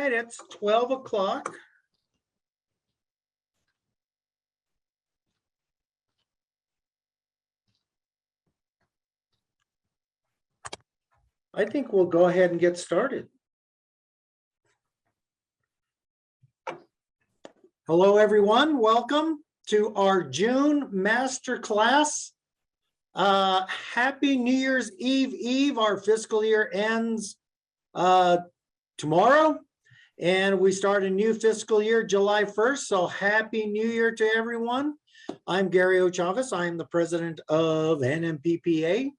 right, it's 12 o'clock. I think we'll go ahead and get started. Hello, everyone. Welcome to our June Masterclass. Happy New Year's Eve. Our fiscal year ends tomorrow, and we start a new fiscal year July 1st. So Happy New Year to everyone. I'm Gary O. Chavez. I'm the president of NMPPA.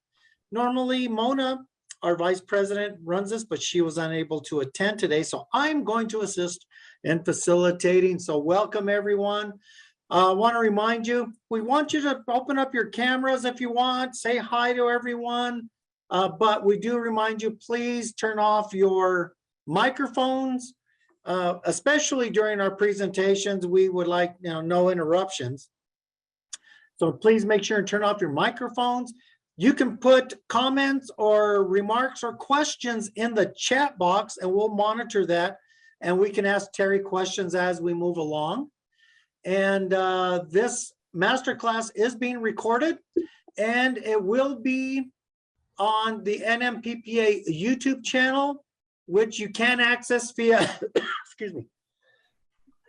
Normally, Mona, our vice president, runs this, but she was unable to attend today. So I'm going to assist in facilitating. So welcome, everyone. I want to remind you, we want you to open up your cameras if you want, say hi to everyone. But we do remind you, please turn off your microphones, especially during our presentations. We would like no interruptions. So please make sure and turn off your microphones. You can put comments or remarks or questions in the chat box, and we'll monitor that, and we can ask Terry questions as we move along. And this masterclass is being recorded, and it will be on the NMPPA YouTube channel, which you can access via, excuse me,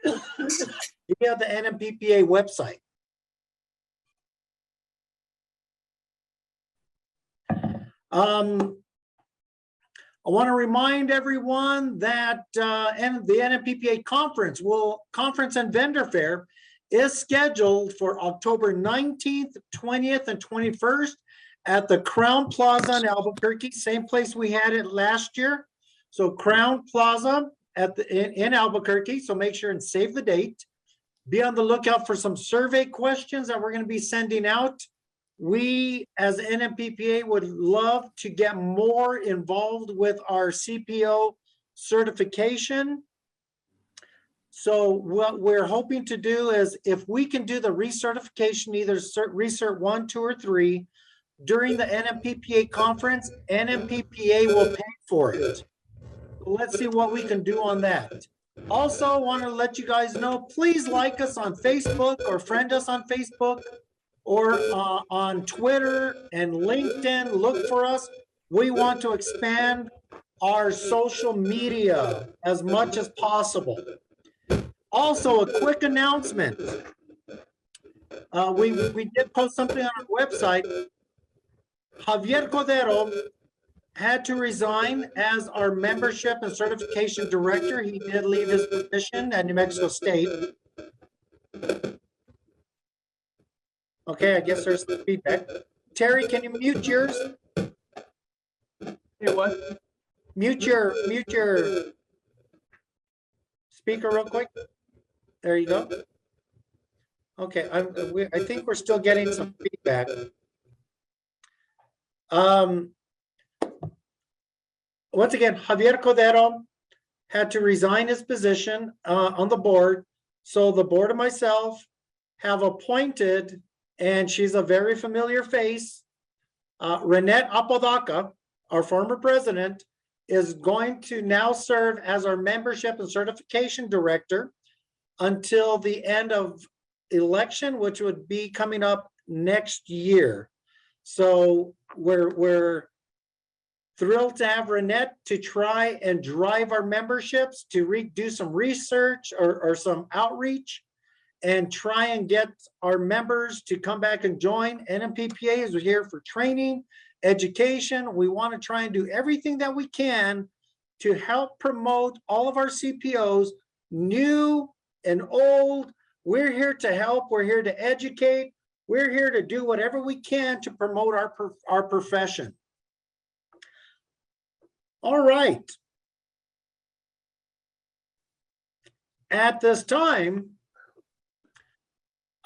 via the NMPPA website. I want to remind everyone that the NMPPA conference and vendor fair is scheduled for October 19th, 20th, and 21st at the Crown Plaza in Albuquerque, same place we had it last year. So Crown Plaza in Albuquerque. So make sure and save the date. Be on the lookout for some survey questions that we're going to be sending out. We, as NMPPA, would love to get more involved with our CPO certification. So what we're hoping to do is, if we can do the recertification, either Recert 1, 2, or 3, during the NMPPA conference, NMPPA will pay for it. Let's see what we can do on that. Also, want to let you guys know, please like us on Facebook or friend us on Facebook, or on Twitter and LinkedIn. Look for us. We want to expand our social media as much as possible. Also, a quick announcement. We did post something on our website. Javier Cordero had to resign as our membership and certification director. He did leave his position at New Mexico State. Okay, I guess there's the feedback. Terry, can you mute yours? Hey, what? Mute your speaker real quick. There you go. Okay, I think we're still getting some feedback. Once again, Javier Cordero had to resign his position on the board. So the board and myself have appointed, and she's a very familiar face, Renette Apodaca, our former president, is going to now serve as our membership and certification director until the end of election, which would be coming up next year. So we're thrilled to have Renette to try and drive our memberships, to do some research or some outreach, and try and get our members to come back and join. NMPPA is here for training, education. We want to try and do everything that we can to help promote all of our CPOs, new and old. We're here to help. We're here to educate. We're here to do whatever we can to promote our profession. All right. At this time,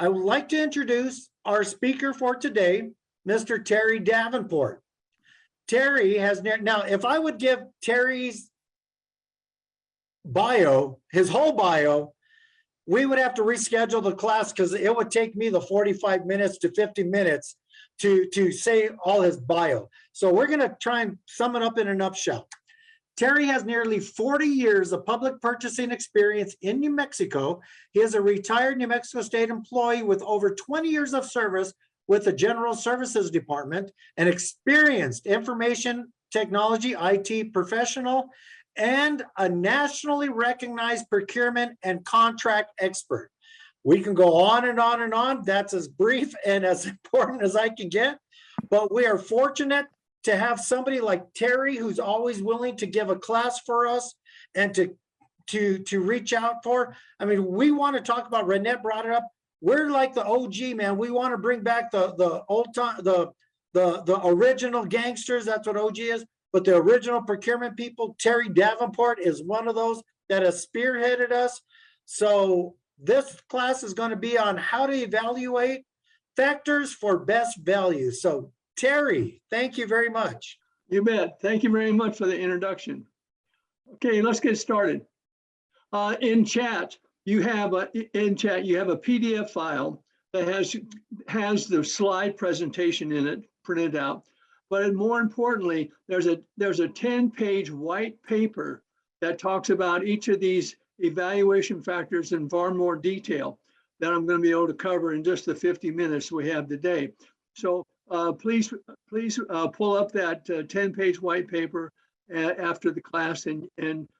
I would like to introduce our speaker for today, Mr. Terry Davenport. Terry has now, if I would give Terry's bio, his whole bio, we would have to reschedule the class because it would take me the 45 minutes to 50 minutes to say all his bio. So we're going to try and sum it up in a nutshell. Terry has nearly 40 years of public purchasing experience in New Mexico. He is a retired New Mexico State employee with over 20 years of service with the General Services Department, an experienced information technology IT professional, and a nationally recognized procurement and contract expert. We can go on and on and on. That's as brief and as important as I can get. But we are fortunate to have somebody like Terry, who's always willing to give a class for us and to reach out for. I mean, we want to talk about, Renette brought it up. We're like the OG, man. We want to bring back the old time, the original gangsters. That's what OG is. But the original procurement people, Terry Davenport is one of those that has spearheaded us. So this class is going to be on how to evaluate factors for best value. So Terry, thank you very much. You bet. Thank you very much for the introduction. Okay, let's get started. In chat, you have a PDF file that has the slide presentation in it printed out. But more importantly, there's a 10-page white paper that talks about each of these evaluation factors in far more detail that I'm going to be able to cover in just the 50 minutes we have today. So please pull up that 10-page white paper after the class, and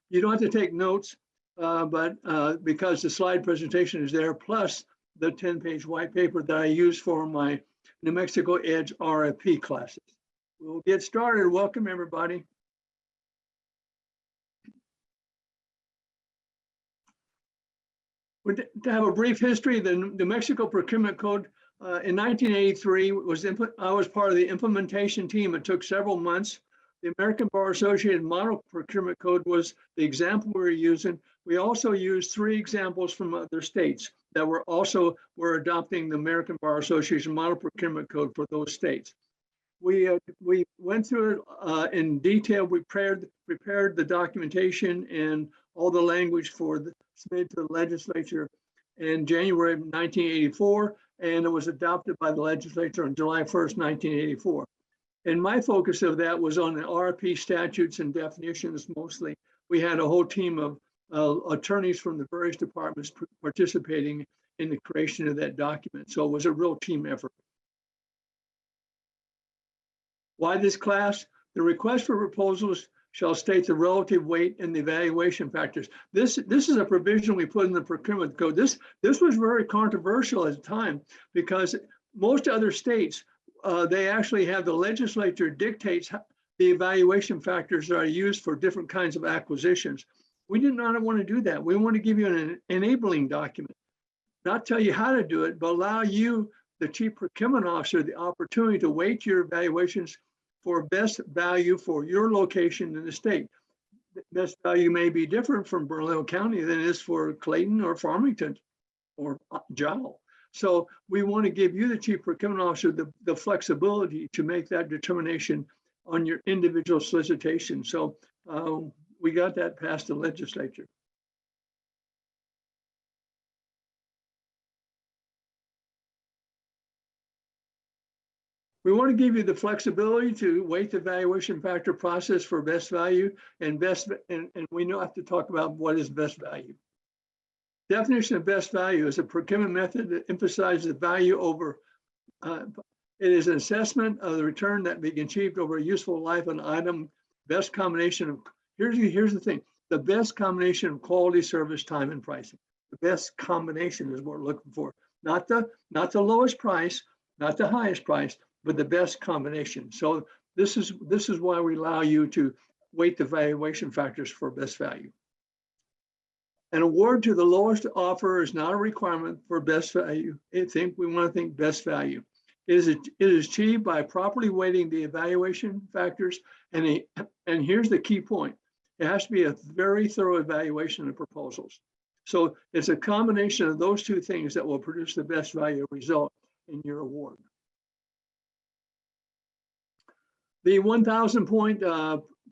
you don't have to take notes, but because the slide presentation is there, plus the 10-page white paper that I use for my New Mexico Edge RFP classes. We'll get started. Welcome, everybody. To have a brief history, the New Mexico Procurement Code in 1983 I was part of the implementation team. It took several months. The American Bar Association Model Procurement Code was the example we were using. We also used 3 examples from other states that were adopting the American Bar Association Model Procurement Code for those states. We went through it in detail. We prepared the documentation and all the language submitted to the legislature in January of 1984, and it was adopted by the legislature on July 1st, 1984. And my focus of that was on the RFP statutes and definitions mostly. We had a whole team of attorneys from the various departments participating in the creation of that document. So it was a real team effort. Why this class? The request for proposals shall state the relative weight and the evaluation factors. This is a provision we put in the procurement code. This was very controversial at the time because most other states, they actually have the legislature dictates the evaluation factors that are used for different kinds of acquisitions. We did not want to do that. We want to give you an enabling document, not tell you how to do it, but allow you, the chief procurement officer, the opportunity to weight your evaluations for best value for your location in the state. Best value may be different from Bernalillo County than it is for Clayton or Farmington or Jowell. So we want to give you, the chief procurement officer, the flexibility to make that determination on your individual solicitation. So we got that past the legislature. We want to give you the flexibility to weight the valuation factor process for best value and we know have to talk about what is best value. Definition of best value is a procurement method that emphasizes the value over, it is an assessment of the return that be achieved over a useful life of an item. Best combination of, here's the thing, the best combination of quality, service, time, and pricing. The best combination is what we're looking for. Not the lowest price, not the highest price, but the best combination. So this is why we allow you to weight the valuation factors for best value. An award to the lowest offer is not a requirement for best value. We want to think best value. It is achieved by properly weighting the evaluation factors, and here's the key point. It has to be a very thorough evaluation of proposals. So it's a combination of those 2 things that will produce the best value result in your award. The 1,000 point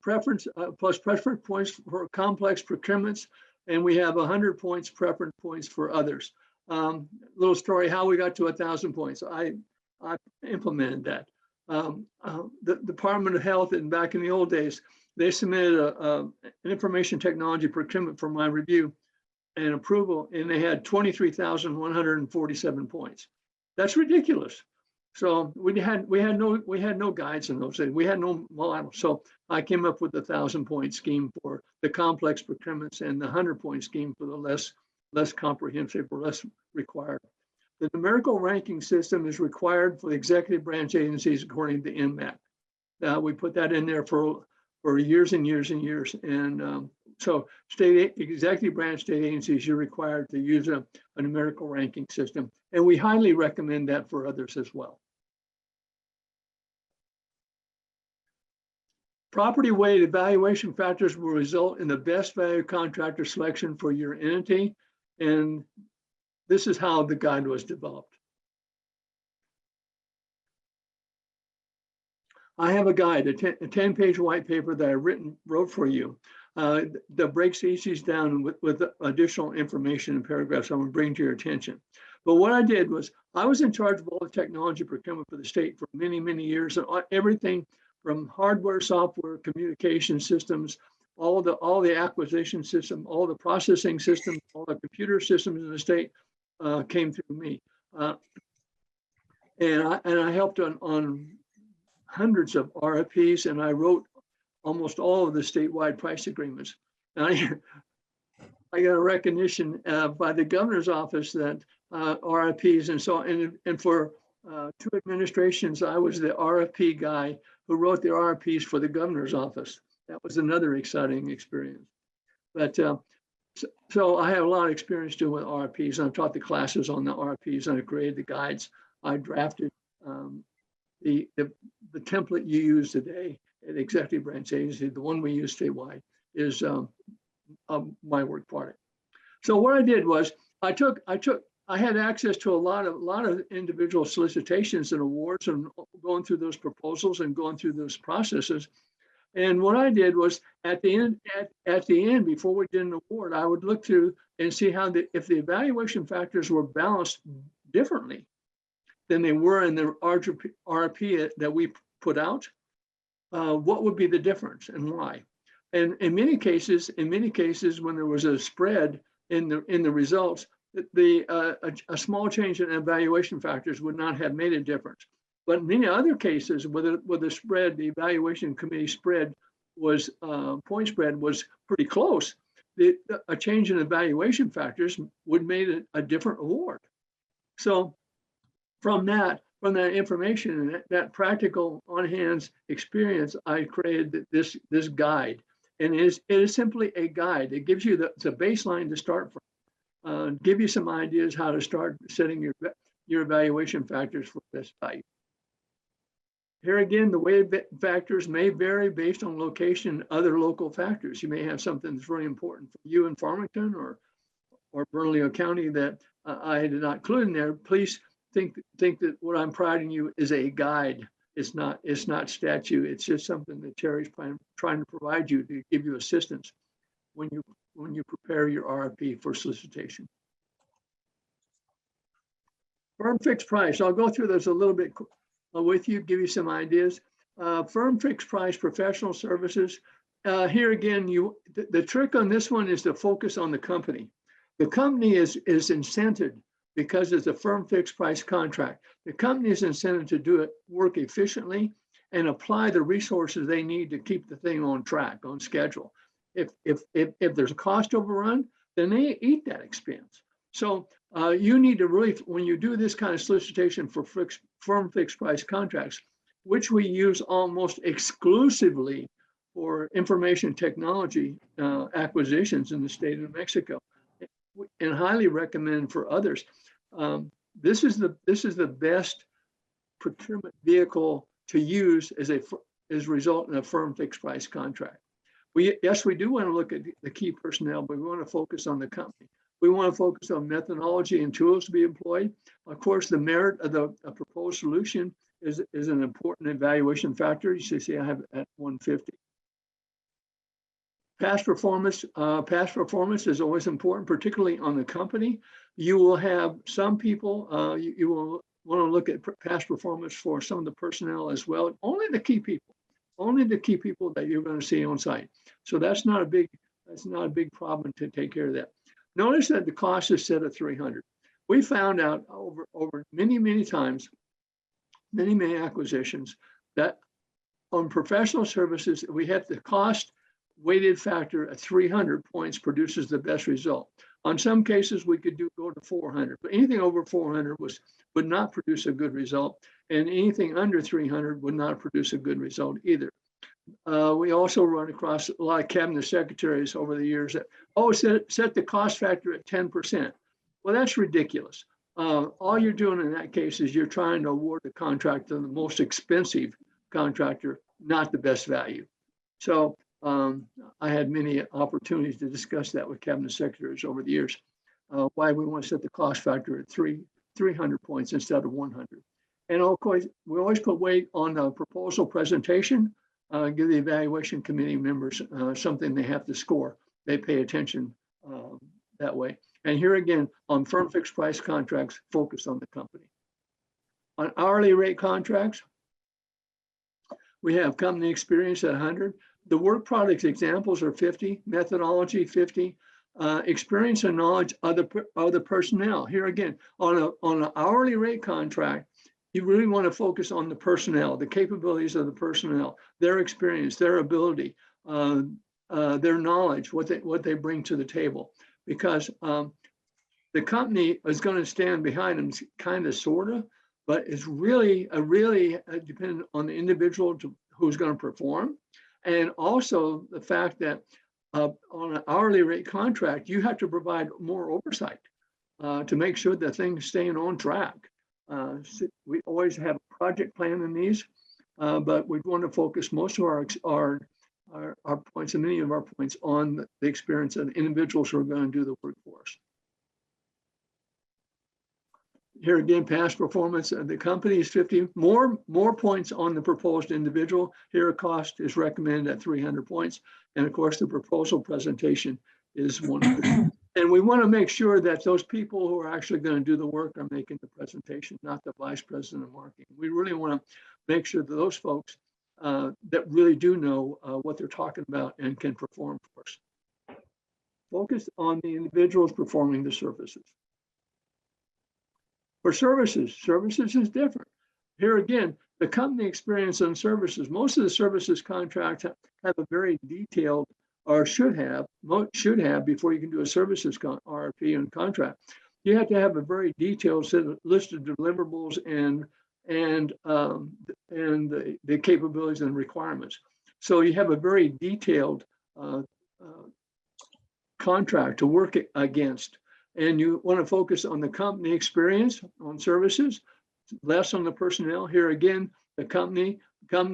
preference plus preference points for complex procurements, and we have 100 points preference points for others. Little story how we got to 1,000 points. I implemented that. The Department of Health, and back in the old days, they submitted an information technology procurement for my review and approval, and they had 23,147 points. That's ridiculous. So we had no guides in those days. We had no model. So I came up with the 1,000-point scheme for the complex procurements and the 100-point scheme for the less comprehensive or less required. The numerical ranking system is required for the executive branch agencies according to NMAC. We put that in there for years and years and years. And so executive branch state agencies, you're required to use a numerical ranking system. And we highly recommend that for others as well. Property weight evaluation factors will result in the best value contractor selection for your entity. And this is how the guide was developed. I have a guide, a 10-page white paper that I wrote for you that breaks each down with additional information and paragraphs I'm going to bring to your attention. But what I did was I was in charge of all the technology procurement for the state for many, many years, and everything from hardware, software, communication systems, all the acquisition system, all the processing systems, all the computer systems in the state came through me. And I helped on hundreds of RFPs, and I wrote almost all of the statewide price agreements. And I got a recognition by the governor's office that RFPs and so on, and for 2 administrations, I was the RFP guy who wrote the RFPs for the governor's office. That was another exciting experience. But so I have a lot of experience doing with RFPs, and I've taught the classes on the RFPs, and I created the guides. I drafted the template you use today at Executive Branch Agency. The one we use statewide is my work product. So what I did was I had access to a lot of individual solicitations and awards, and going through those proposals and going through those processes. And what I did was at the end, before we did an award, I would look through and see if the evaluation factors were balanced differently than they were in the RFP that we put out. What would be the difference and why? And in many cases, when there was a spread in the results, a small change in evaluation factors would not have made a difference. But in many other cases, where the spread, the evaluation committee spread was point spread was pretty close, a change in evaluation factors would make a different award. So from that information and that practical on-hands experience, I created this guide, and it is simply a guide. It gives you it's a baseline to start from, give you some ideas how to start setting your evaluation factors for best value. Here again, the weighted factors may vary based on location and other local factors. You may have something that's really important for you in Farmington or Bernalillo County that I did not include in there. Please think that what I'm providing you is a guide. It's not statute. It's just something that Terry's trying to provide you to give you assistance when you prepare your RFP for solicitation. Firm fixed price. I'll go through this a little bit with you, give you some ideas. Firm fixed price professional services. Here again, the trick on this one is to focus on the company. The company is incented because it's a firm fixed price contract. The company is incented to do it, work efficiently, and apply the resources they need to keep the thing on track, on schedule. If there's a cost overrun, then they eat that expense. So you need to really, when you do this kind of solicitation for firm fixed price contracts, which we use almost exclusively for information technology acquisitions in the state of New Mexico, and highly recommend for others. This is the best procurement vehicle to use as a result in a firm fixed price contract. Yes, we do want to look at the key personnel, but we want to focus on the company. We want to focus on methodology and tools to be employed. Of course, the merit of the proposed solution is an important evaluation factor. You should see I have it at 150. Past performance is always important, particularly on the company. You will have some people, you will want to look at past performance for some of the personnel as well, only the key people. only the key people that you're going to see on site. So that's not a big problem to take care of that. Notice that the cost is set at 300. We found out over many times, many acquisitions, that on professional services, we have the cost weighted factor at 300 points produces the best result. On some cases, we could go to 400, but anything over 400 would not produce a good result, and anything under 300 would not produce a good result either. We also run across a lot of cabinet secretaries over the years that, set the cost factor at 10%. Well, that's ridiculous. All you're doing in that case is you're trying to award the contract to the most expensive contractor, not the best value. So I had many opportunities to discuss that with cabinet secretaries over the years, why we want to set the cost factor at 300 points instead of 100. And of course, we always put weight on the proposal presentation, give the evaluation committee members something they have to score. They pay attention that way. And here again, on firm fixed price contracts, focus on the company. On hourly rate contracts, we have company experience at 100. The work products examples are 50, methodology 50, experience and knowledge of the personnel. Here again, on an hourly rate contract, you really want to focus on the personnel, the capabilities of the personnel, their experience, their ability, their knowledge, what they bring to the table. Because the company is going to stand behind them, kind of, sort of, but it's really dependent on the individual who's going to perform. And also the fact that on an hourly rate contract, you have to provide more oversight to make sure that things staying on track. We always have a project plan in these, but we want to focus most of our points and many of our points on the experience of the individuals who are going to do the work for us. Here again, past performance of the company is 50. More points on the proposed individual. Here, a cost is recommended at 300 points. And of course, the proposal presentation is 100. And we want to make sure that those people who are actually going to do the work are making the presentation, not the vice president of marketing. We really want to make sure that those folks that really do know what they're talking about and can perform for us. Focus on the individuals performing the services. For services is different. Here again, the company experience on services, most of the services contracts have a very detailed, or should have before you can do a services RFP and contract. You have to have a very detailed list of deliverables and the capabilities and requirements. So you have a very detailed contract to work against. And you want to focus on the company experience on services, less on the personnel. Here again, the company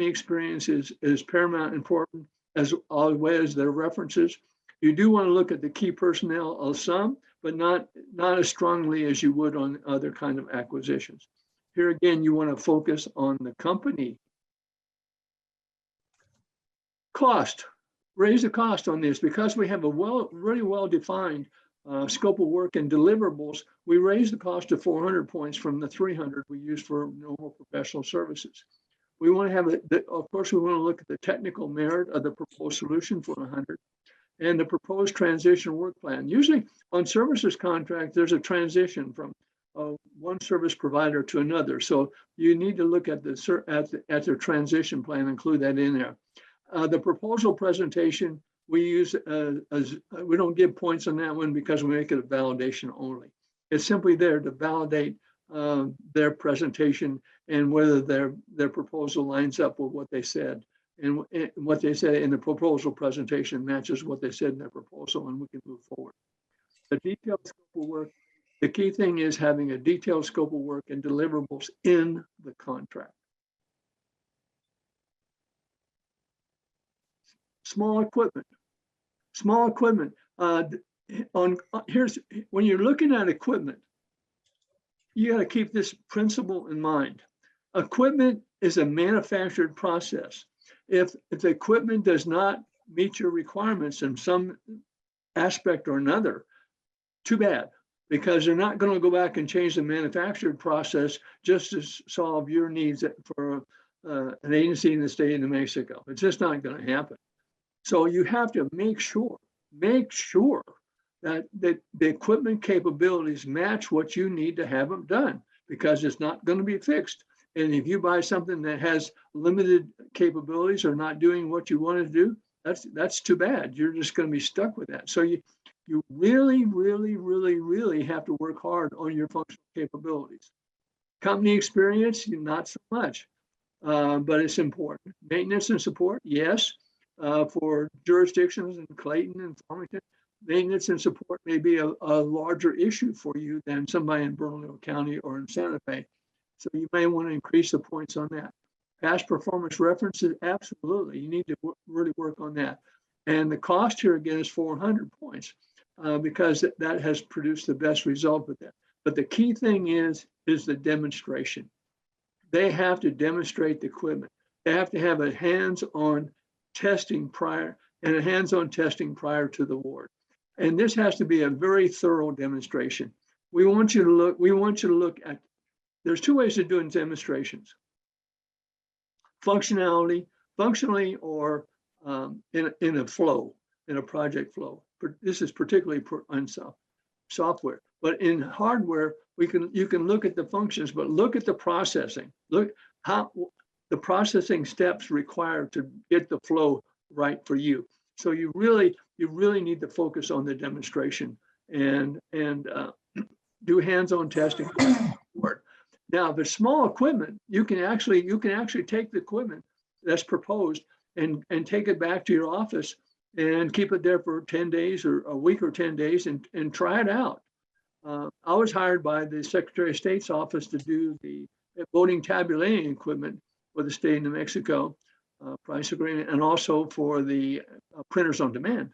experience is paramount important, as always their references. You do want to look at the key personnel of some, but not as strongly as you would on other kind of acquisitions. Here again, you want to focus on the company. Cost, raise the cost on this because we have a really well-defined scope of work and deliverables. We raise the cost to 400 points from the 300 we use for normal professional services. We want to have of course, we want to look at the technical merit of the proposed solution for 100 and the proposed transition work plan. Usually on services contract, there's a transition from one service provider to another. So you need to look at their transition plan, include that in there. The proposal presentation, we use we don't give points on that one because we make it a validation only. It's simply there to validate their presentation and whether their proposal lines up with what they said, and what they said in the proposal presentation matches what they said in their proposal, and we can move forward. The detailed scope of work, the key thing is having a detailed scope of work and deliverables in the contract. Small equipment. Here's when you're looking at equipment, you got to keep this principle in mind. Equipment is a manufactured process. If the equipment does not meet your requirements in some aspect or another, too bad, because they're not going to go back and change the manufactured process just to solve your needs for an agency in the state of New Mexico. It's just not going to happen. So you have to make sure that the equipment capabilities match what you need to have them done, because it's not going to be fixed. And if you buy something that has limited capabilities or not doing what you want to do, that's too bad. You're just going to be stuck with that. So you really, really, really, really have to work hard on your functional capabilities. Company experience, not so much, but it's important. Maintenance and support, yes. For jurisdictions in Clayton and Farmington, maintenance and support may be a larger issue for you than somebody in Bernalillo County or in Santa Fe. So you may want to increase the points on that. Past performance references, absolutely. You need to really work on that. And the cost here again is 400 points because that has produced the best result with that. But the key thing is the demonstration. They have to demonstrate the equipment. They have to have a hands-on testing prior and a hands-on testing prior to the award. And this has to be a very thorough demonstration. We want you to look at, there's two ways of doing demonstrations. Functionally or in a flow, in a project flow. This is particularly on software, but in hardware, you can look at the functions, but look at the processing. Look how the processing steps required to get the flow right for you. So you really need to focus on the demonstration and do hands-on testing. Now, if it's small equipment, you can actually take the equipment that's proposed and take it back to your office and keep it there for 10 days or a week or 10 days and try it out. I was hired by the Secretary of State's office to do the voting tabulating equipment for the state of New Mexico price agreement, and also for the printers on demand.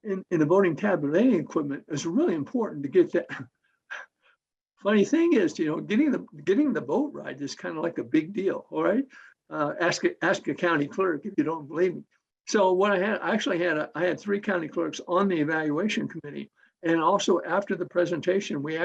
In the voting tabulating equipment, it's really important to get that. Funny thing is, getting the vote right is kind of like a big deal. All right, ask a county clerk if you don't believe me. So what I had 3 county clerks on the evaluation committee, and also after the presentation, we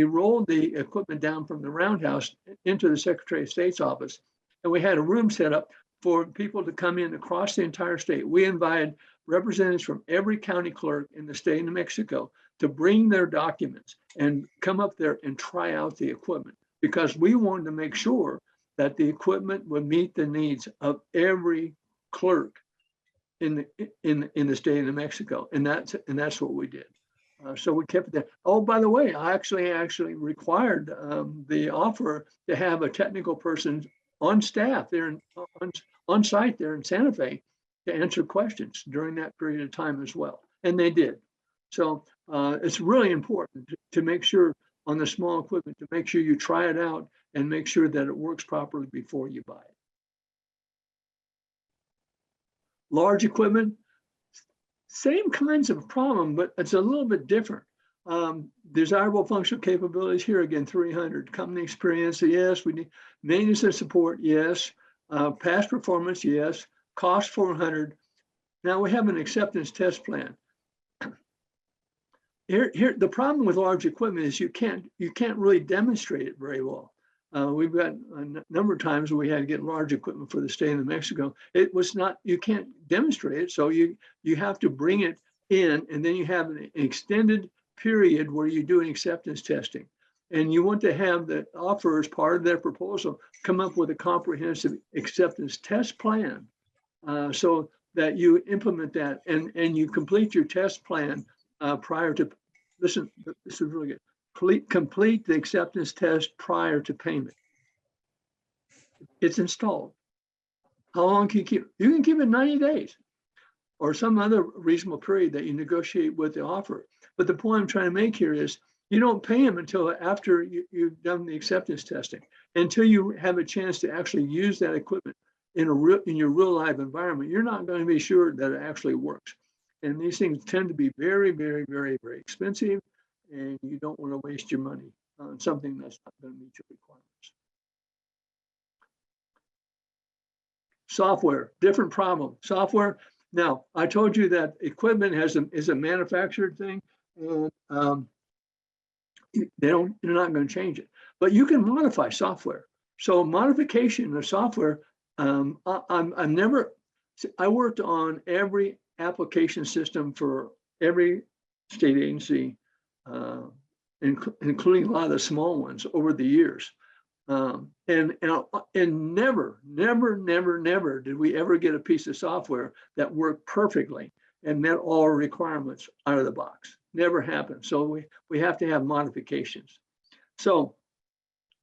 rolled the equipment down from the roundhouse into the Secretary of State's office, and we had a room set up for people to come in across the entire state. We invited representatives from every county clerk in the state of New Mexico to bring their documents and come up there and try out the equipment, because we wanted to make sure that the equipment would meet the needs of every clerk in the state of New Mexico, and that's what we did. So we kept that. Oh, by the way, I actually required the offerer to have a technical person on staff there on site there in Santa Fe to answer questions during that period of time as well, and they did. So it's really important to make sure on the small equipment, to make sure you try it out and make sure that it works properly before you buy it. Large equipment, same kinds of problem, but it's a little bit different. Desirable functional capabilities here again, 300. Company experience, yes. We need maintenance and support, yes. Past performance, yes. Cost 400. Now we have an acceptance test plan. Here, the problem with large equipment is you can't really demonstrate it very well. We've got a number of times where we had to get large equipment for the state of New Mexico. It was not, you can't demonstrate it, so you have to bring it in, and then you have an extended period where you do an acceptance testing. And you want to have the offerers, part of their proposal, come up with a comprehensive acceptance test plan so that you implement that and you complete your test plan prior to, listen, this is really good. Complete the acceptance test prior to payment. It's installed. How long can you keep? You can keep it 90 days or some other reasonable period that you negotiate with the offerer. But the point I'm trying to make here is you don't pay them until after you've done the acceptance testing, until you have a chance to actually use that equipment in your real life environment. You're not going to be sure that it actually works. And these things tend to be very, very, very, very expensive. And you don't want to waste your money on something that's not going to meet your requirements. Software, different problem. Software. Now, I told you that equipment is a manufactured thing, and they're not going to change it. But you can modify software. So modification of software, I worked on every application system for every state agency, including a lot of the small ones over the years. And never did we ever get a piece of software that worked perfectly and met all requirements out of the box. Never happened. So we have to have modifications. So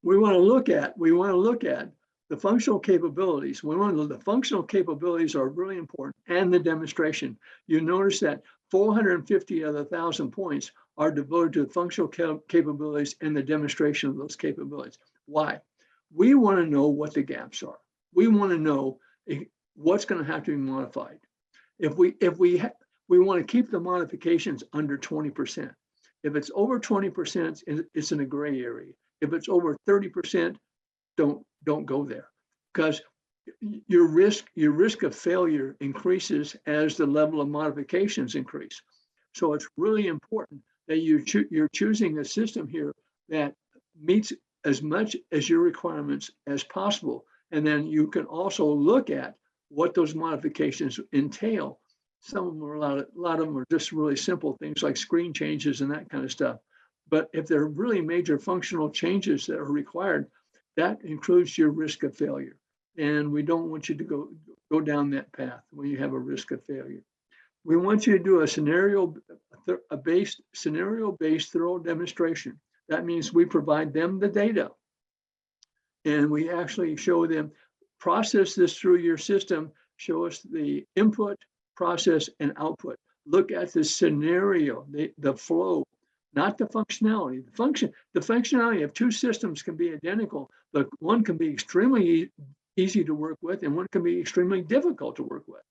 we want to look at the functional capabilities. The functional capabilities are really important, and the demonstration. You notice that 450 of the 1,000 points are devoted to the functional capabilities and the demonstration of those capabilities. Why? We want to know what the gaps are. We want to know what's going to have to be modified. If we want to keep the modifications under 20%. If it's over 20%, it's in a gray area. If it's over 30%, don't go there, because your risk of failure increases as the level of modifications increase. So it's really important that you're choosing a system here that meets as much as your requirements as possible. And then you can also look at what those modifications entail. Some of them are a lot of them are just really simple things like screen changes and that kind of stuff. But if there are really major functional changes that are required, that includes your risk of failure. And we don't want you to go down that path when you have a risk of failure. We want you to do a scenario-based thorough demonstration. That means we provide them the data and we actually show them, process this through your system, show us the input, process, and output. Look at the scenario, the flow, not the functionality. The functionality of two systems can be identical, but one can be extremely easy to work with and one can be extremely difficult to work with.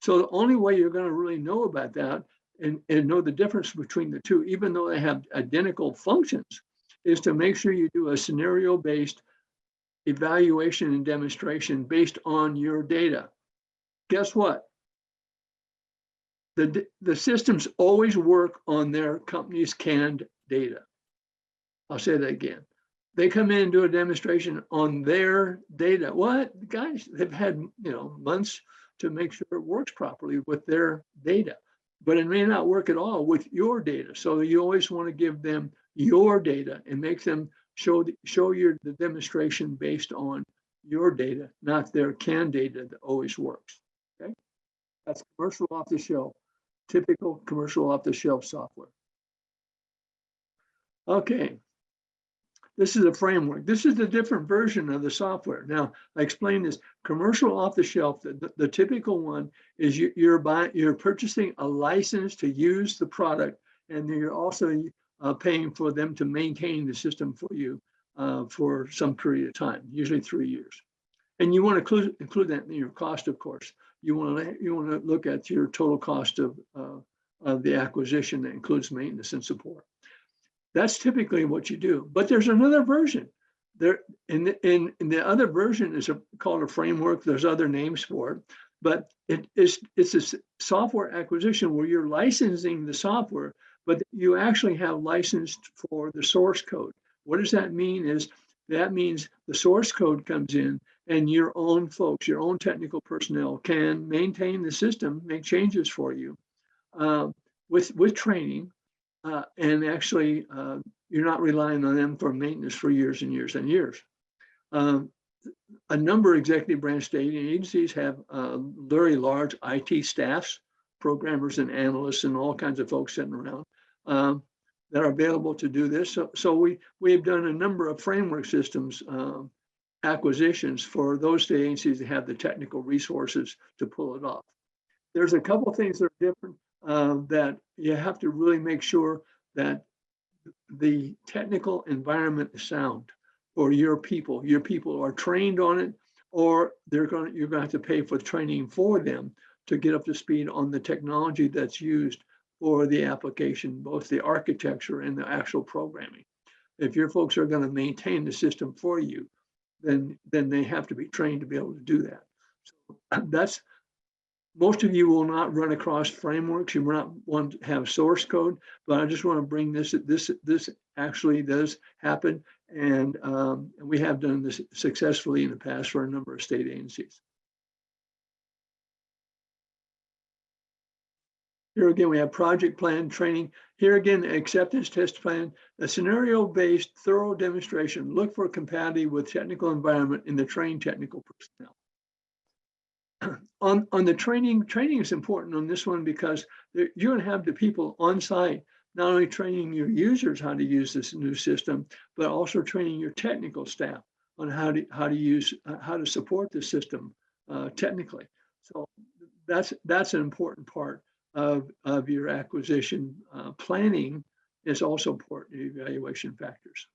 So the only way you're going to really know about that and know the difference between the two, even though they have identical functions, is to make sure you do a scenario-based evaluation and demonstration based on your data. Guess what? The systems always work on their company's canned data. I'll say that again. They come in and do a demonstration on their data. What? Guys, they've had months to make sure it works properly with their data, but it may not work at all with your data. So you always want to give them your data and make them show the demonstration based on your data, not their canned data that always works. Okay, that's commercial off the shelf, typical commercial off the shelf software. Okay. This is a framework. This is a different version of the software. Now, I explained this. Commercial off the shelf, the typical one is you're purchasing a license to use the product, and you're also paying for them to maintain the system for you for some period of time, usually 3 years. And you want to include that in your cost, of course. You want to look at your total cost of the acquisition that includes maintenance and support. That's typically what you do. But there's another version. There in the other version is called a framework. There's other names for it, but it's a software acquisition where you're licensing the software, but you actually have licensed for the source code. What does that mean? That means the source code comes in and your own folks, your own technical personnel can maintain the system, make changes for you with training. And actually, you're not relying on them for maintenance for years and years and years. A number of executive branch state agencies have very large IT staffs, programmers and analysts and all kinds of folks sitting around that are available to do this. So we've done a number of framework systems acquisitions for those state agencies that have the technical resources to pull it off. There's a couple of things that are different. That you have to really make sure that the technical environment is sound for your people. Your people are trained on it, or you're going to have to pay for training for them to get up to speed on the technology that's used for the application, both the architecture and the actual programming. If your folks are going to maintain the system for you, then they have to be trained to be able to do that. So most of you will not run across frameworks. You will not want to have source code, but I just want to bring this actually does happen. And we have done this successfully in the past for a number of state agencies. Here again, we have project plan training. Here again, acceptance test plan, a scenario-based thorough demonstration. Look for compatibility with technical environment in the trained technical personnel. On the training is important on this one because you're going to have the people on site, not only training your users how to use this new system, but also training your technical staff on how to support the system technically. So that's an important part of your acquisition planning. Is also important in evaluation factors.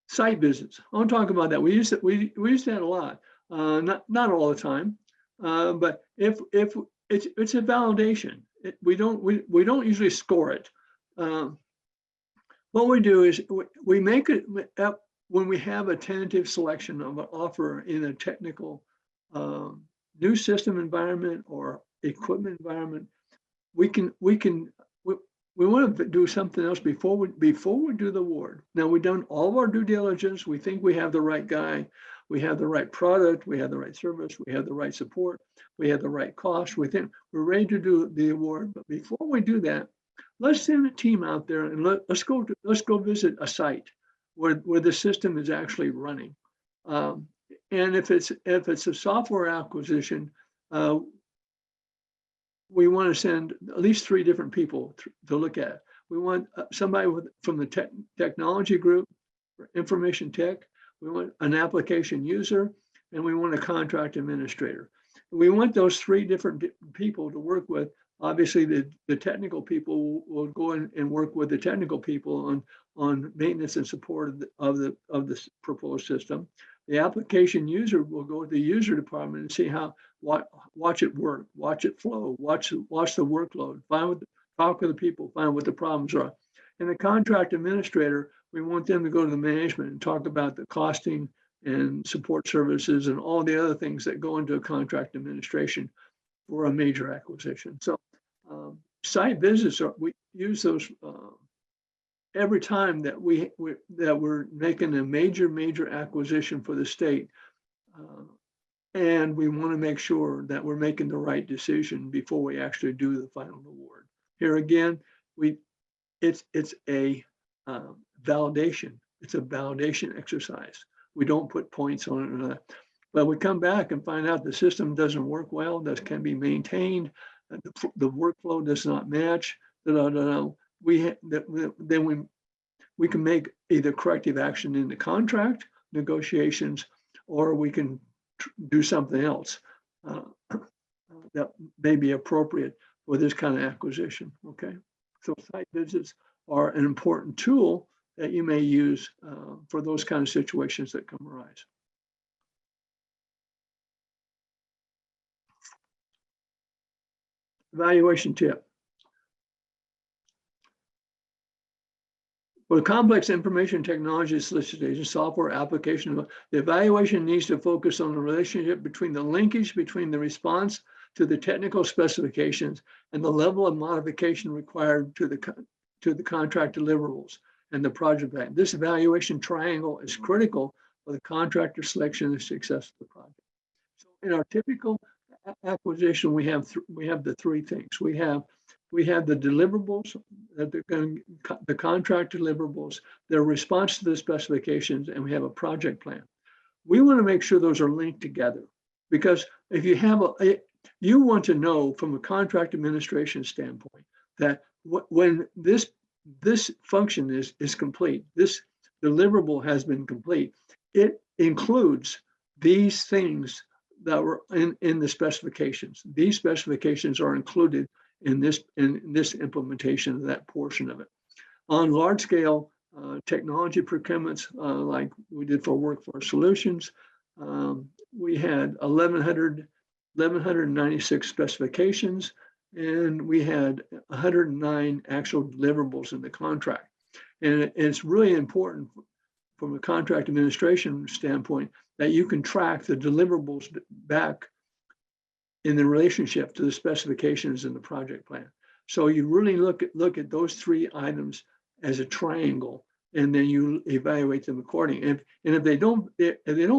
Site visits. I want to talk about that. We used that a lot. Not all the time, but if it's a validation, we don't usually score it. What we do is we make it when we have a tentative selection of an offer in a technical new system environment or equipment environment. We want to do something else before we do the award. Now, we've done all of our due diligence. We think we have the right guy, we have the right product, we have the right service, we have the right support, we have the right cost. We think we're ready to do the award. But before we do that, let's send a team out there and let's go visit a site where the system is actually running. And if it's a software acquisition, we want to send at least 3 different people to look at it. We want somebody from the technology group, for information tech. We want an application user, and we want a contract administrator. We want those 3 different people to work with. Obviously, the technical people will go in and work with the technical people on maintenance and support of the proposed system. The application user will go to the user department and see watch it work, watch it flow, watch the workload, talk with the people, find what the problems are. And the contract administrator, we want them to go to the management and talk about the costing and support services and all the other things that go into a contract administration for a major acquisition. So site visits, we use those every time that we're making a major acquisition for the state. And we want to make sure that we're making the right decision before we actually do the final award. Here again, it's a validation. It's a validation exercise. We don't put points on it, but we come back and find out the system doesn't work well, that can be maintained, the workflow does not match. Then we can make either corrective action in the contract negotiations, or we can do something else that may be appropriate for this kind of acquisition. Okay, so site visits are an important tool that you may use for those kind of situations that come arise. Evaluation tip. For complex information technology solicitation software application, the evaluation needs to focus on the relationship between the linkage between the response to the technical specifications and the level of modification required to the contract deliverables and the project plan. This evaluation triangle is critical for the contractor selection and success of the project. So in our typical acquisition, we have the 3 things. We have the deliverables, the contract deliverables, their response to the specifications, and we have a project plan. We want to make sure those are linked together, because if you have you want to know from a contract administration standpoint that when this function is complete, this deliverable has been complete, it includes these things that were in the specifications. These specifications are included in this implementation of that portion of it. On large scale technology procurements, like we did for Workforce Solutions, we had 1,196 specifications, and we had 109 actual deliverables in the contract. And it's really important from a contract administration standpoint that you can track the deliverables back in the relationship to the specifications in the project plan. So you really look at those three items as a triangle, and then you evaluate them accordingly. And if they don't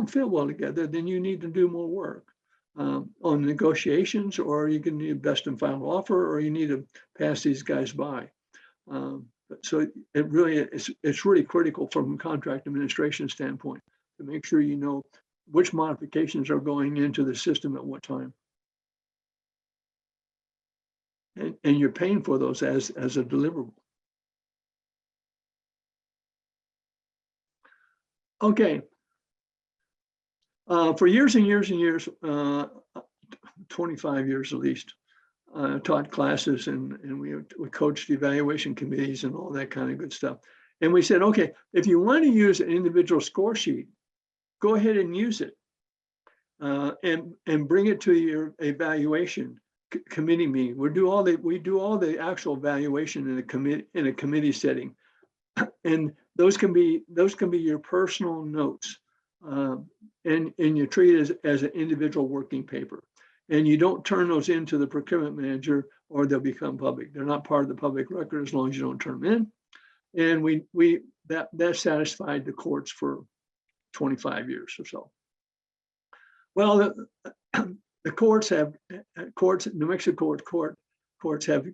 fit well together, then you need to do more work on negotiations, or you can need best and final offer, or you need to pass these guys by. So it's really critical from a contract administration standpoint to make sure you know which modifications are going into the system at what time. And you're paying for those as a deliverable. Okay. For years and years and years, 25 years at least, taught classes and we coached evaluation committees and all that kind of good stuff. And we said, okay, if you want to use an individual score sheet, go ahead and use it and bring it to your evaluation committee meeting. We do all the actual evaluation in a committee setting, and those can be your personal notes, and you treat it as an individual working paper, and you don't turn those into the procurement manager or they'll become public. They're not part of the public record as long as you don't turn them in. And that satisfied the courts for 25 years or so. Well, the courts, New Mexico courts have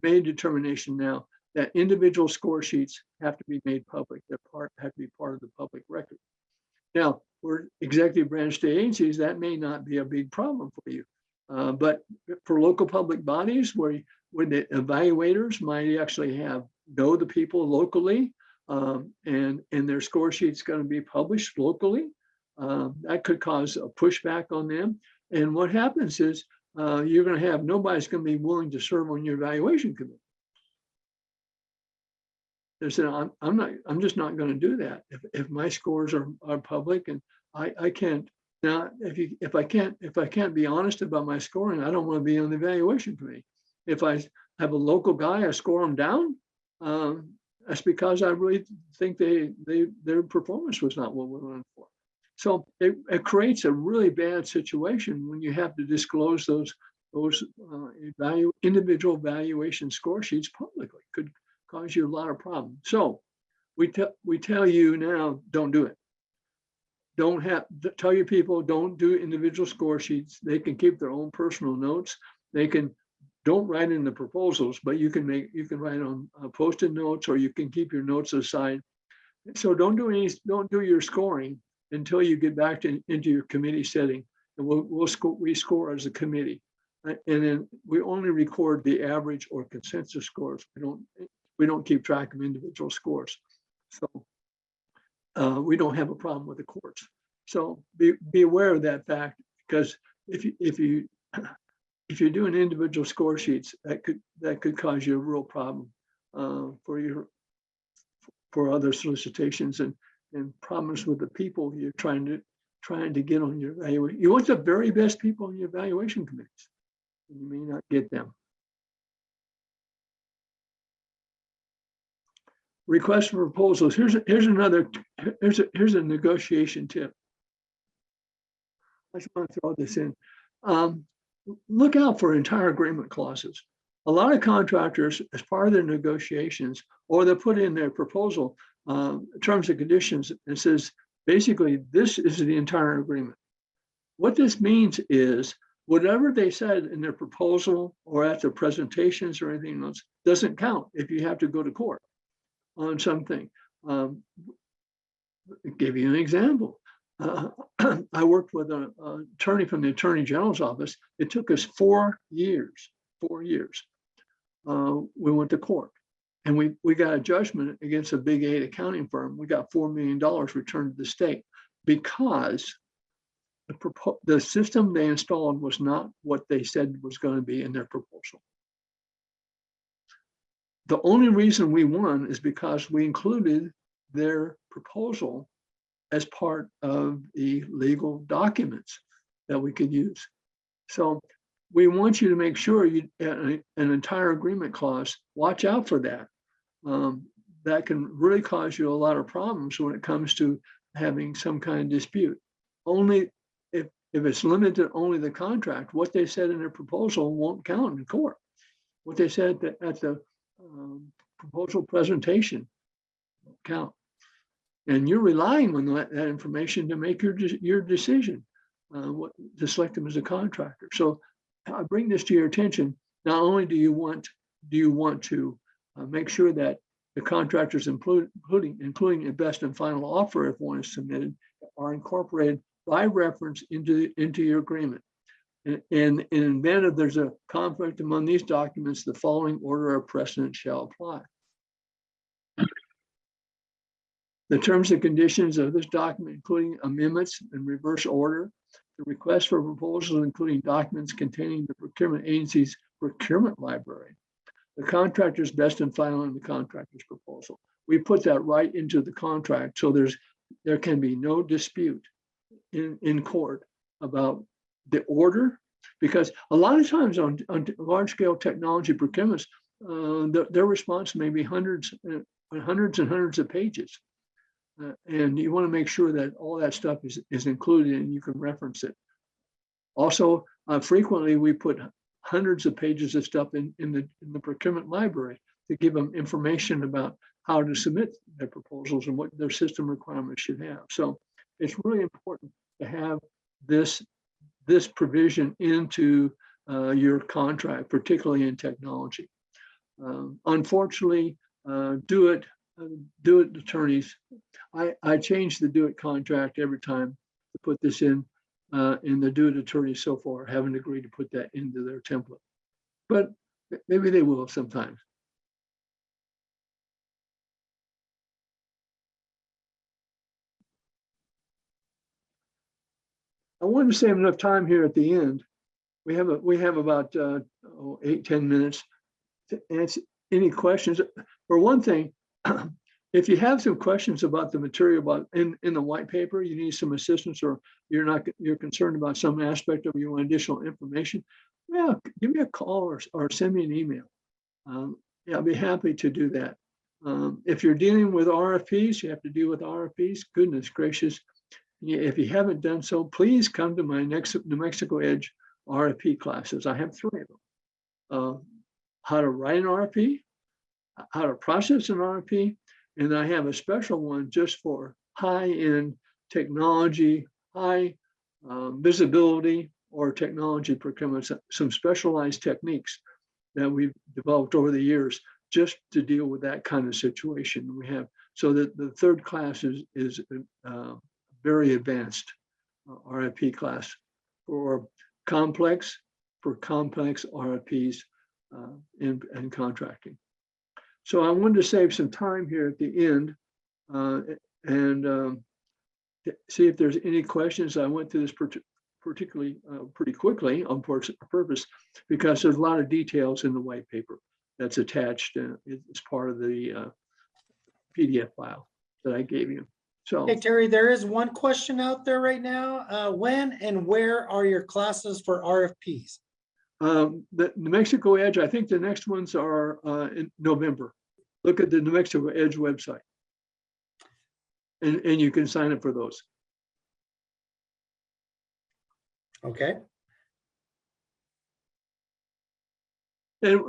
made a determination now that individual score sheets have to be made public. Have to be part of the public record. Now, for executive branch state agencies, that may not be a big problem for you, but for local public bodies, where the evaluators might actually know the people locally, and their score sheet's going to be published locally, that could cause a pushback on them. And what happens is you're going to have nobody's going to be willing to serve on your evaluation committee. They said, I'm just not going to do that. If my scores are public, and I can't now, if I can't be honest about my scoring, I don't want to be on the evaluation committee. If I have a local guy, I score them down. That's because I really think their performance was not what we're looking for. So it creates a really bad situation when you have to disclose those individual evaluation score sheets publicly. Could cause you a lot of problems. So we tell you now, don't do it. Tell your people, don't do individual score sheets. They can keep their own personal notes. Don't write in the proposals, but you can write on Post-it notes, or you can keep your notes aside. So don't do your scoring until you get back into your committee setting, and we score as a committee, and then we only record the average or consensus scores. We don't keep track of individual scores, so we don't have a problem with the courts. So be aware of that fact, because if you're doing individual score sheets, that could cause you a real problem for other solicitations and problems with the people you're trying to get on your evaluation. You want the very best people on your evaluation committees, and you may not get them. Request for proposals. Here's a negotiation tip. I just want to throw this in. Look out for entire agreement clauses. A lot of contractors, as part of their negotiations, or they put in their proposal terms and conditions, and says, basically, this is the entire agreement. What this means is whatever they said in their proposal or at their presentations or anything else doesn't count if you have to go to court on something. I'll give you an example. I worked with an attorney from the Attorney General's office. It took us 4 years. 4 years. We went to court, and we got a judgment against a big 8 accounting firm. We got $4 million returned to the state because the system they installed was not what they said was going to be in their proposal. The only reason we won is because we included their proposal as part of the legal documents that we could use. So we want you to make sure you, an entire agreement clause, watch out for that. That can really cause you a lot of problems when it comes to having some kind of dispute. Only if it's limited to only the contract, what they said in their proposal won't count in court. What they said at the proposal presentation won't count. And you're relying on that information to make your decision, to select them as a contractor. So I bring this to your attention. Not only do you want to make sure that the contractors, including a best and final offer, if one is submitted, are incorporated by reference into your agreement. And in the event if there's a conflict among these documents, the following order of precedence shall apply. The terms and conditions of this document, including amendments in reverse order, the request for proposals, including documents containing the procurement agency's procurement library, the contractor's best and final, and the contractor's proposal. We put that right into the contract, so there can be no dispute in court about the order, because a lot of times on large scale technology procurements, their response may be hundreds and hundreds of pages. And you want to make sure that all that stuff is included and you can reference it. Also, frequently we put hundreds of pages of stuff in the procurement library to give them information about how to submit their proposals and what their system requirements should have. So it's really important to have this provision into your contract, particularly in technology. Unfortunately, do it attorneys, I change the do it contract every time to put this in, and the do it attorneys so far haven't agreed to put that into their template, but maybe they will sometimes. I wanted to save enough time here at the end. We have about 8-10 minutes to answer any questions. For one thing, if you have some questions about the material in the white paper, you need some assistance, or you're concerned about some aspect of your additional information, yeah, give me a call or send me an email. Yeah, I'll be happy to do that. If you're dealing with RFPs, you have to deal with RFPs. Goodness gracious. If you haven't done so, please come to my next New Mexico Edge RFP classes. I have 3 of them. How to write an RFP, how to process an RFP, and I have a special one just for high-end technology, high visibility, or technology procurement, some specialized techniques that we've developed over the years just to deal with that kind of situation. We have, so that the 3rd class is very advanced RFP class for complex RFPs and contracting. So I wanted to save some time here at the end and see if there's any questions. I went through this particularly pretty quickly on purpose, because there's a lot of details in the white paper that's attached. It's part of the PDF file that I gave you. So, hey, Terry, there is one question out there right now. When and where are your classes for RFPs? The New Mexico Edge, I think the next ones are in November. Look at the New Mexico Edge website, and you can sign up for those. Okay. And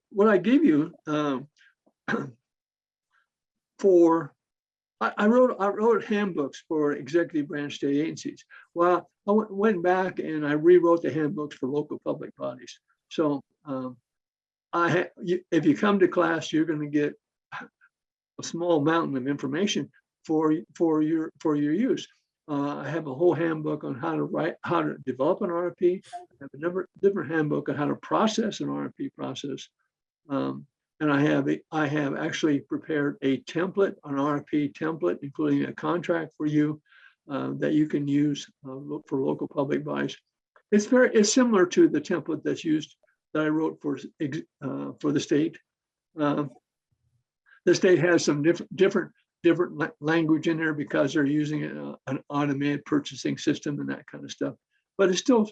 what I gave you for, I wrote handbooks for executive branch state agencies. Well, I went back and I rewrote the handbooks for local public bodies. So if you come to class, you're going to get a small mountain of information for your use. I have a whole handbook on how to develop an RFP. I have a different handbook on how to process an RFP process. And I have actually prepared a template, an RFP template, including a contract for you that you can use for local public bodies. It's similar to the template that's used that I wrote for the state. The state has some different language in there because they're using an automated purchasing system and that kind of stuff. but it still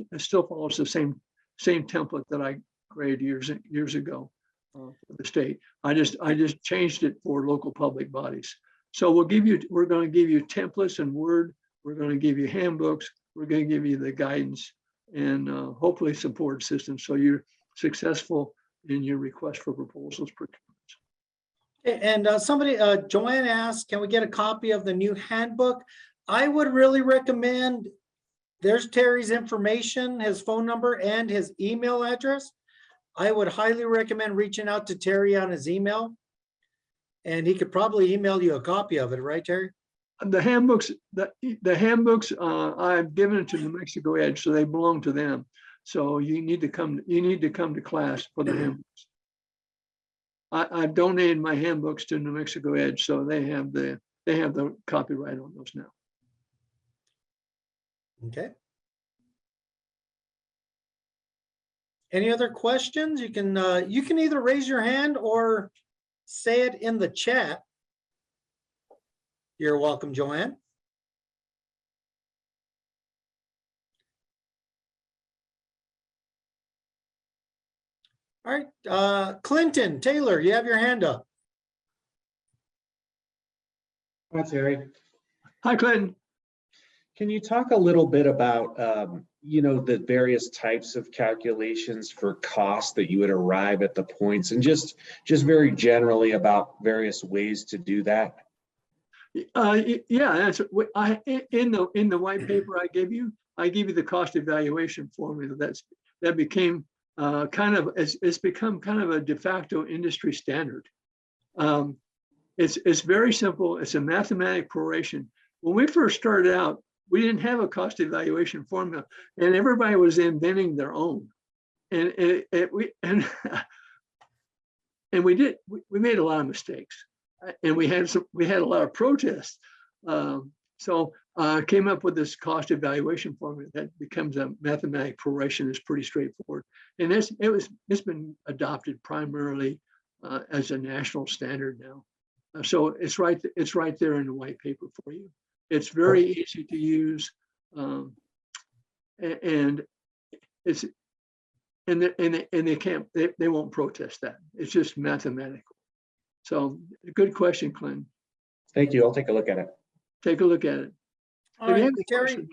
follows the same template that I created years ago for the state. I just changed it for local public bodies. So we're going to give you templates in Word. We're going to give you handbooks. We're going to give you the guidance and hopefully support systems so you're successful in your request for proposals. And somebody, Joanne asked, can we get a copy of the new handbook? I would really recommend, there's Terry's information, his phone number and his email address. I would highly recommend reaching out to Terry on his email. And he could probably email you a copy of it, right, Terry? The handbooks, I've given it to New Mexico Edge, so they belong to them. So you need to come to class for the handbooks. I've donated my handbooks to New Mexico Edge, so they have the copyright on those now. Okay. Any other questions? You can either raise your hand or say it in the chat. You're welcome, Joanne. All right, Clinton Taylor, you have your hand up. Hi, Terry. Hi, Clinton. Can you talk a little bit about, the various types of calculations for cost that you would arrive at the points, and just very generally about various ways to do that? Yeah, that's in the white paper I gave you the cost evaluation formula. That became it's become kind of a de facto industry standard. It's very simple. It's a mathematic proration. When we first started out, we didn't have a cost evaluation formula, and everybody was inventing their own. And we made a lot of mistakes, and we had a lot of protests. So I came up with this cost evaluation formula that becomes a mathematic proration. Is pretty straightforward, and it's been adopted primarily as a national standard now. So it's right there in the white paper for you. It's very easy to use, and they won't protest that. It's just mathematical. So good question, Clint. Thank you. I'll take a look at it. Take a look at it. All right, Terry,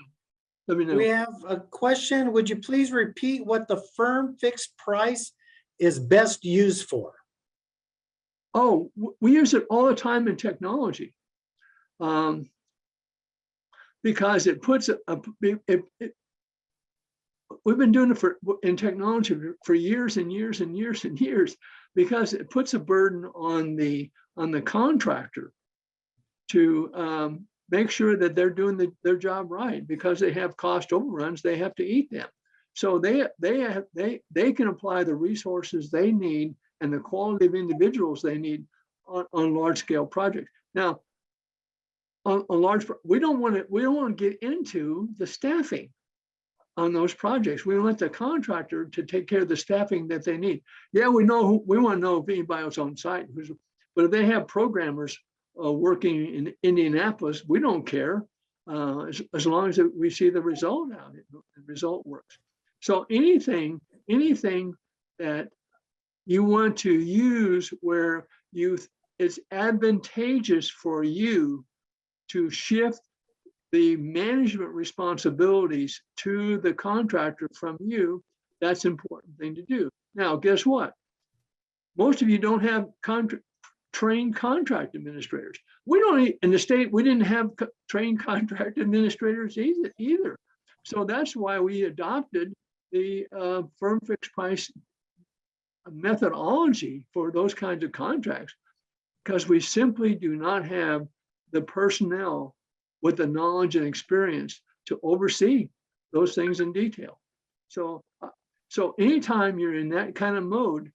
let me know. we have a question. Would you please repeat what the firm fixed price is best used for? Oh, we use it all the time in technology. Because it puts we've been doing it in technology for years and years and years and years, because it puts a burden on the contractor to make sure that they're doing their job right, because they have cost overruns, they have to eat them. So they can apply the resources they need and the quality of individuals they need on large scale projects. Now, we don't want to get into the staffing on those projects. We want the contractor to take care of the staffing that they need. Yeah, we want to know if anybody's on site, but if they have programmers working in Indianapolis, we don't care as long as we see the result out. The result works. So anything that you want to use where it's advantageous for you to shift the management responsibilities to the contractor from you, that's an important thing to do. Now, guess what? Most of you don't have trained contract administrators. In the state, we didn't have trained contract administrators either. So that's why we adopted the firm fixed price methodology for those kinds of contracts, because we simply do not have the personnel with the knowledge and experience to oversee those things in detail. So anytime you're in that kind of mode,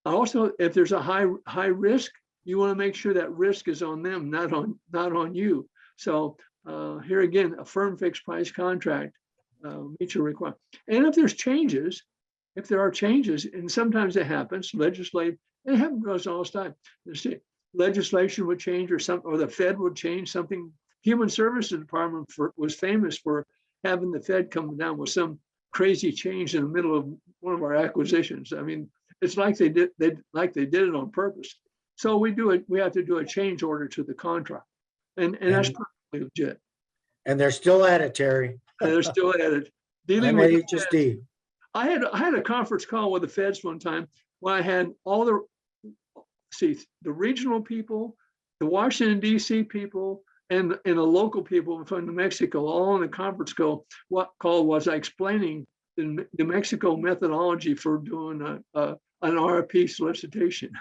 also, if there's a high risk, you want to make sure that risk is on them, not on you. So here again, a firm fixed price contract meets your requirement. And if there are changes, and sometimes it happens, it happens all the time. Legislation would change, or the Fed would change something. Human Services Department was famous for having the Fed come down with some crazy change in the middle of one of our acquisitions. I mean, it's like they did it on purpose. So we have to do a change order to the contract. And that's perfectly legit. And they're still at it, Terry. And they're still at it. Dealing I'm with at HSD. I had a conference call with the feds one time when I had all the regional people, the Washington DC people, and the local people from New Mexico, all on a conference call. What call was I explaining the New Mexico methodology for doing an RFP solicitation,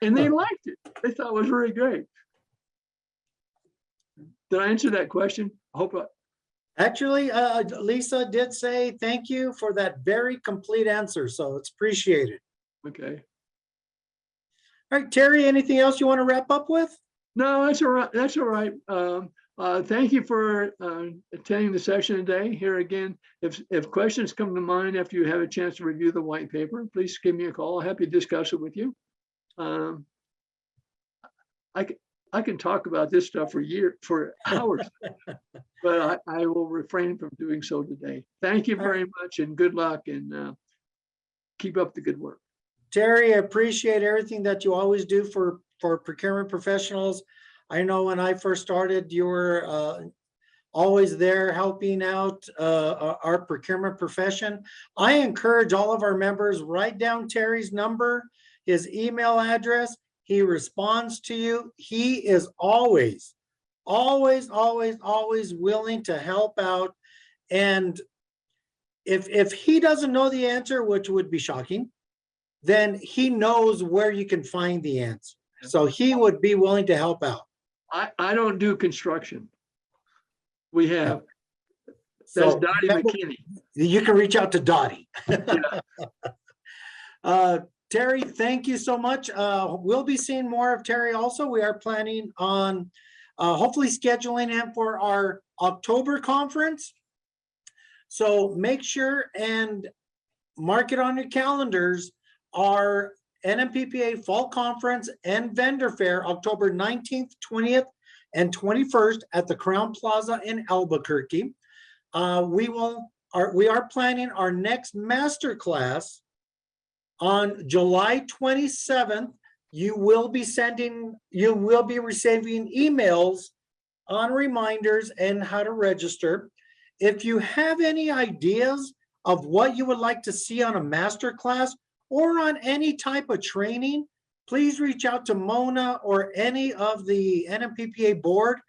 and they liked it. They thought it was really great. Did I answer that question? I hope. Actually, Lisa did say thank you for that very complete answer, so it's appreciated. Okay. All right, Terry, anything else you want to wrap up with? No, that's all right. That's all right. Thank you for attending the session today. Here again, if questions come to mind after you have a chance to review the white paper, please give me a call. I'm happy to discuss it with you. I can talk about this stuff for hours, but I will refrain from doing so today. Thank you very much, and good luck, and keep up the good work. Terry, I appreciate everything that you always do for procurement professionals. I know when I first started, you were always there helping out our procurement profession. I encourage all of our members, write down Terry's number, his email address. He responds to you. He is always willing to help out. And if he doesn't know the answer, which would be shocking, then he knows where you can find the answer. So he would be willing to help out. I don't do construction. We have, that's Dottie McKinney. You can reach out to Dottie. Yeah. Terry, thank you so much. We'll be seeing more of Terry also. We are planning on hopefully scheduling him for our October conference. So make sure and mark it on your calendars. Our NMPPA Fall Conference and Vendor Fair, October 19th, 20th, and 21st at the Crown Plaza in Albuquerque. We are planning our next masterclass on July 27th. You will be receiving emails on reminders and how to register. If you have any ideas of what you would like to see on a masterclass or on any type of training, please reach out to Mona or any of the NMPPA board,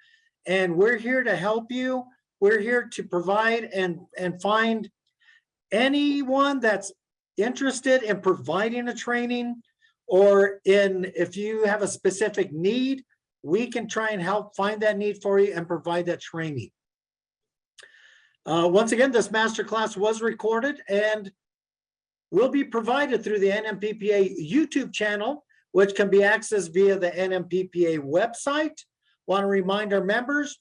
and we're here to help you. We're here to provide and find anyone that's interested in providing a training, or if you have a specific need, we can try and help find that need for you and provide that training. Once again, this masterclass was recorded and will be provided through the NMPPA YouTube channel, which can be accessed via the NMPPA website. Want to remind our members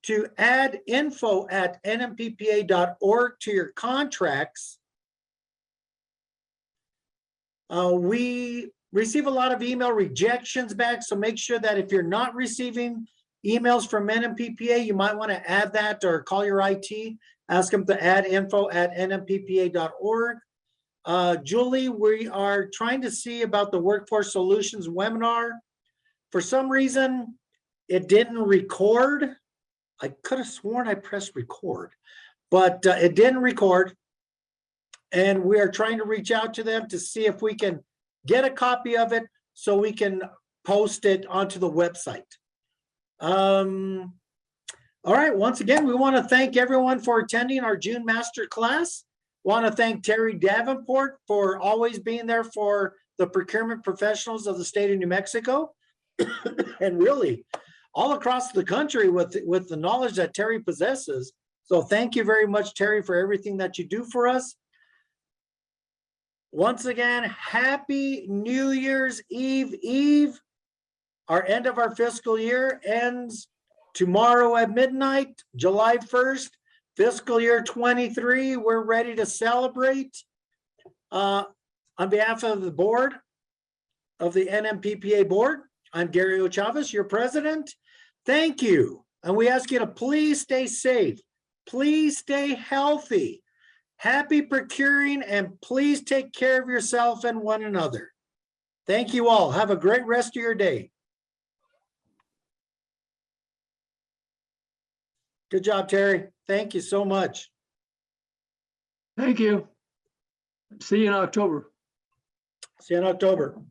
to add info@nmppa.org to your contracts. We receive a lot of email rejections back, so make sure that if you're not receiving emails from NMPPA, you might want to add that or call your IT, ask them to add info@nmppa.org. Julie, we are trying to see about the Workforce Solutions webinar. For some reason, it didn't record. I could have sworn I pressed record, but it didn't record. And we are trying to reach out to them to see if we can get a copy of it so we can post it onto the website. All right, once again, we want to thank everyone for attending our June Master Class. Want to thank Terry Davenport for always being there for the procurement professionals of the state of New Mexico, and really all across the country with the knowledge that Terry possesses. So thank you very much, Terry, for everything that you do for us. Once again, happy New Year's Eve. Our end of our fiscal year ends tomorrow at midnight, July 1st. Fiscal year 23, we're ready to celebrate. On behalf of the board, of the NMPPA board, I'm Gary O. Chavez, your president. Thank you And we ask you to please stay safe. Please stay healthy. Happy procuring, and please take care of yourself and one another. Thank you all. Have a great rest of your day. Good job, Terry. Thank you so much. Thank you. See you in October. See you in October.